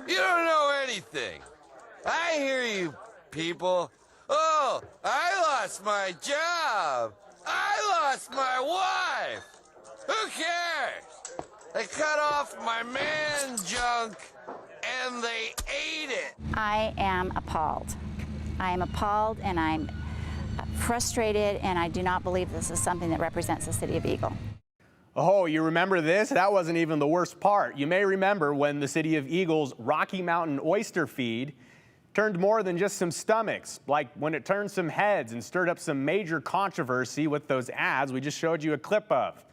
You don't know anything. I hear you, people. Oh, I lost my job. I lost my wife. Who cares? They cut off my man junk and they ate it. I am appalled. I am appalled and I'm frustrated, and I do not believe this is something that represents the city of Eagle. Oh, you remember this? That wasn't even the worst part. You may remember when the city of Eagle's Rocky Mountain oyster feed turned more than just some stomachs, like when it turned some heads and stirred up some major controversy with those ads we just showed you a clip of.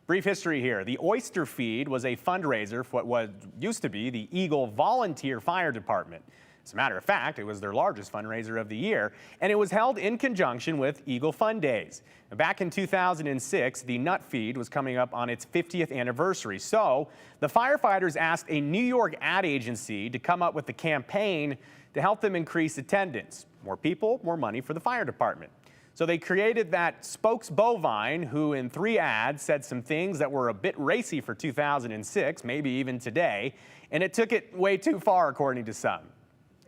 Brief history here. The oyster feed was a fundraiser for what used to be the Eagle Volunteer Fire Department. As a matter of fact, it was their largest fundraiser of the year, and it was held in conjunction with Eagle Fun Days. Back in 2006, the nut feed was coming up on its 50th anniversary. So the firefighters asked a New York ad agency to come up with a campaign to help them increase attendance. More people, more money for the fire department. So they created that spokes bovine who in 3 ads said some things that were a bit racy for 2006, maybe even today, and it took it way too far according to some.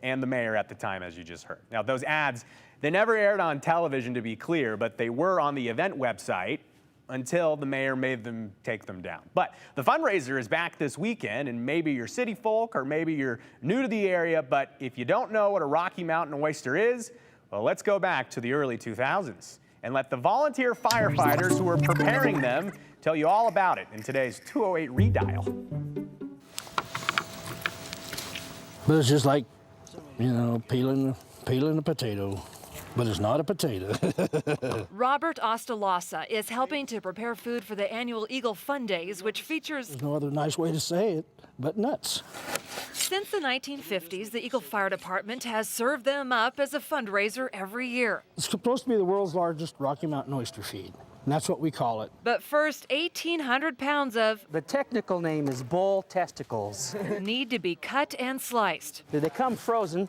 And the mayor at the time, as you just heard. Now, those ads, they never aired on television, to be clear, but they were on the event website until the mayor made them take them down. But the fundraiser is back this weekend, and maybe you're city folk or maybe you're new to the area, but if you don't know what a Rocky Mountain oyster is, well, let's go back to the early 2000s and let the volunteer firefighters who are preparing them tell you all about it in today's 208 Redial. But it's just like, you know, peeling a potato, but it's not a potato. Robert Ostalasa is helping to prepare food for the annual Eagle Fun Days, which features... There's no other nice way to say it, but nuts. Since the 1950s, the Eagle Fire Department has served them up as a fundraiser every year. It's supposed to be the world's largest Rocky Mountain oyster feed, and that's what we call it. But first, 1,800 pounds of... The technical name is bull testicles. ...need to be cut and sliced. They come frozen.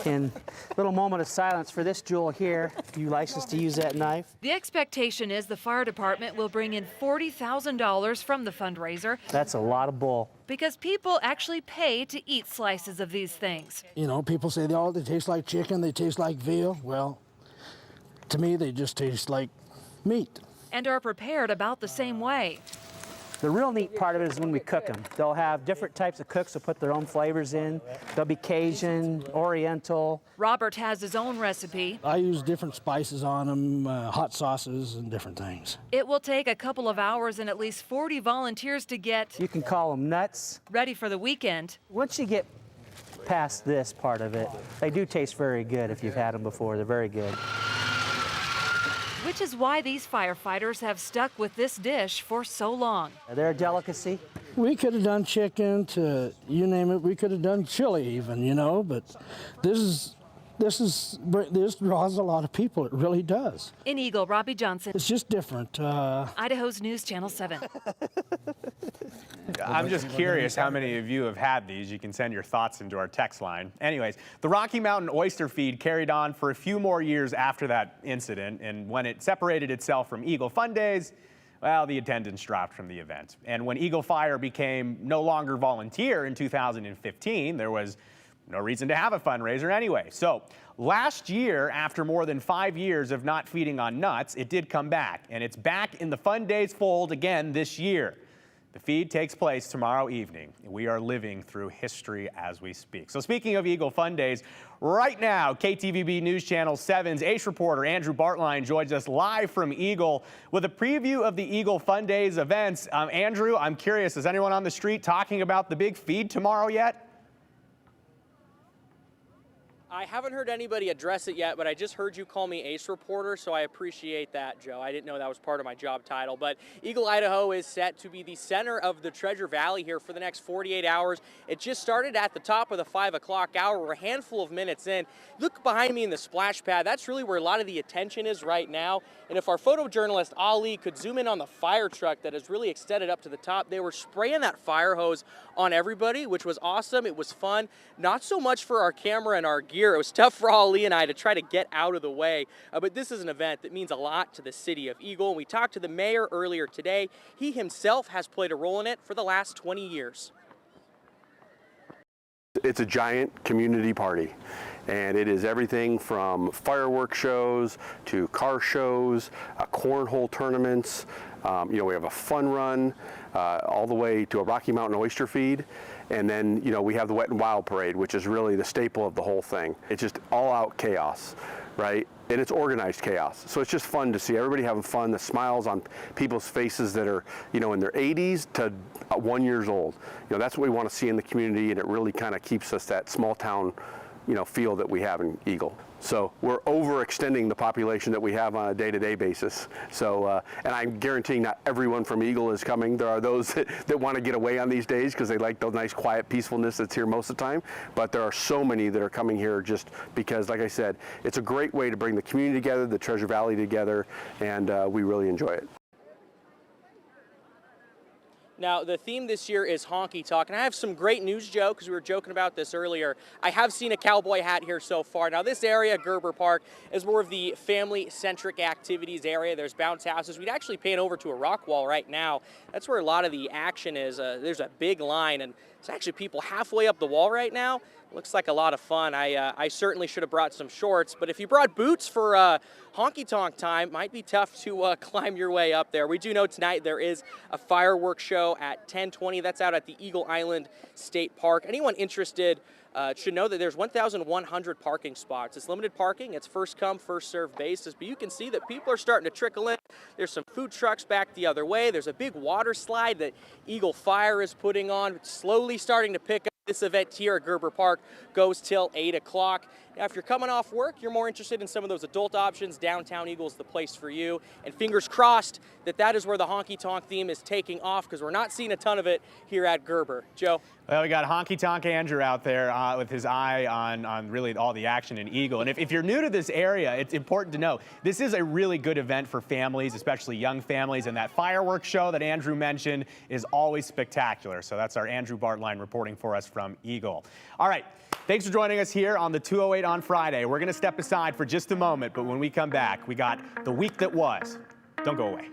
And little moment of silence for this jewel here. You licensed to use that knife? The expectation is the fire department will bring in $40,000 from the fundraiser. That's a lot of bull. Because people actually pay to eat slices of these things. You know, people say they taste like chicken, they taste like veal. Well, to me, they just taste like meat. And are prepared about the same way. The real neat part of it is when we cook them. They'll have different types of cooks who put their own flavors in. They'll be Cajun, Oriental. Robert has his own recipe. I use different spices on them, hot sauces and different things. It will take a couple of hours and at least 40 volunteers to get... You can call them nuts. ...ready for the weekend. Once you get past this part of it, they do taste very good if you've had them before. They're very good. Which is why these firefighters have stuck with this dish for so long. They're a delicacy. We could have done chicken to, you name it, we could have done chili even, you know, but this draws a lot of people, it really does. In Eagle, Robbie Johnson. It's just different. Idaho's News Channel 7. I'm just curious how many of you have had these. You can send your thoughts into our text line. Anyways, the Rocky Mountain oyster feed carried on for a few more years after that incident, and when it separated itself from Eagle Fun Days, well, the attendance dropped from the event. And when Eagle Fire became no longer volunteer in 2015, there was no reason to have a fundraiser anyway. So last year, after more than 5 years of not feeding on nuts, it did come back, and it's back in the Fun Days fold again this year. The feed takes place tomorrow evening. We are living through history as we speak. So speaking of Eagle Fun Days, right now, KTVB News Channel 7's Ace reporter Andrew Bartline joins us live from Eagle with a preview of the Eagle Fun Days events. Andrew, I'm curious, is anyone on the street talking about the big feed tomorrow yet? I haven't heard anybody address it yet, but I just heard you call me Ace Reporter, so I appreciate that, Joe. I didn't know that was part of my job title, but Eagle, Idaho is set to be the center of the Treasure Valley here for the next 48 hours. It just started at the top of the 5 o'clock hour. We're a handful of minutes in. Look behind me in the splash pad. That's really where a lot of the attention is right now. And if our photojournalist Ali could zoom in on the fire truck that is really extended up to the top, they were spraying that fire hose on everybody, which was awesome. It was fun. Not so much for our camera and our gear. It was tough for Ali and I to try to get out of the way, but this is an event that means a lot to the city of Eagle. And we talked to the mayor earlier today. He himself has played a role in it for the last 20 years. It's a giant community party, and it is everything from fireworks shows to car shows, cornhole tournaments. We have a fun run, all the way to a Rocky Mountain oyster feed. And then, we have the Wet and Wild Parade, which is really the staple of the whole thing. It's just all out chaos, right? And it's organized chaos. So it's just fun to see everybody having fun, the smiles on people's faces that are, in their 80s to 1 year old. That's what we want to see in the community, and it really kind of keeps us that small town, feel that we have in Eagle. So we're overextending the population that we have on a day-to-day basis. So, and I'm guaranteeing not everyone from Eagle is coming. There are those that want to get away on these days because they like the nice, quiet peacefulness that's here most of the time. But there are so many that are coming here just because, like I said, it's a great way to bring the community together, the Treasure Valley together, and we really enjoy it. Now, the theme this year is honky tonk, and I have some great news, Joe, because we were joking about this earlier. I have seen a cowboy hat here so far. Now, this area, Gerber Park, is more of the family-centric activities area. There's bounce houses. We'd actually pan over to a rock wall right now. That's where a lot of the action is. There's a big line, and there's actually people halfway up the wall right now. Looks like a lot of fun. I certainly should have brought some shorts, but if you brought boots for honky-tonk time, might be tough to climb your way up there. We do know tonight there is a fireworks show at 10:20. That's out at the Eagle Island State Park. Anyone interested should know that there's 1,100 parking spots. It's limited parking. It's first come, first served basis, but you can see that people are starting to trickle in. There's some food trucks back the other way. There's a big water slide that Eagle Fire is putting on. It's slowly starting to pick up. This event here at Gerber Park goes till 8 o'clock. Now, if you're coming off work, you're more interested in some of those adult options, downtown Eagle's the place for you. And fingers crossed that is where the honky-tonk theme is taking off, because we're not seeing a ton of it here at Gerber. Joe? Well, we got honky-tonk Andrew out there with his eye on really all the action in Eagle. And if you're new to this area, it's important to know this is a really good event for families, especially young families. And that fireworks show that Andrew mentioned is always spectacular. So that's our Andrew Bartline reporting for us from Eagle. All right. Thanks for joining us here on the 208 on Friday. We're going to step aside for just a moment, but when we come back, we got the week that was. Don't go away.